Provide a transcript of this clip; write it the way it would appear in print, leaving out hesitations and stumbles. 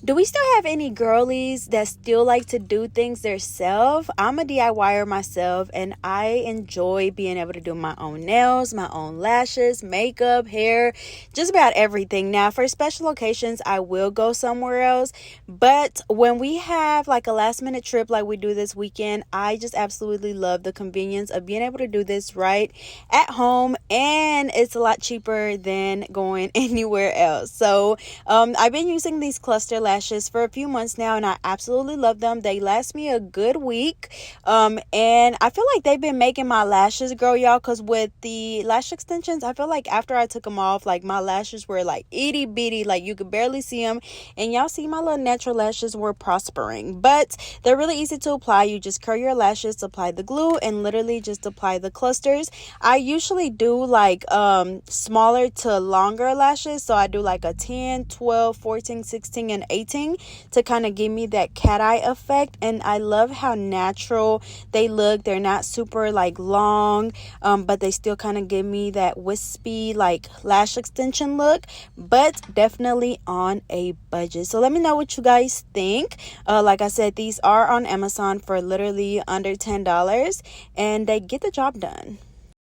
Do we still have any girlies that still like to do things themselves? I'm a DIYer myself, and I enjoy being able to do my own nails, my own lashes, makeup, hair, just about everything. Now, for special occasions, I will go somewhere else, but when we have like a last minute trip like we do this weekend, I just absolutely love the convenience of being able to do this right at home, and it's a lot cheaper than going anywhere else. So, I've been using these cluster lashes for a few months now, and I absolutely love them. They last me a good week. And I feel like they've been making my lashes grow, y'all, because with the lash extensions, I feel like after I took them off, like my lashes were like itty bitty, like you could barely see them. And y'all see my little natural lashes were prospering, but they're really easy to apply. You just curl your lashes, apply the glue, and literally just apply the clusters. I usually do like smaller to longer lashes, so I do like a 10, 12, 14, 16, and 18 to kind of give me that cat eye effect. And I love how natural they look. They're not super like long, but they still kind of give me that wispy like lash extension look, but definitely on a budget. So let me know what you guys think. Like I said, these are on Amazon for literally under $10, and they get the job done.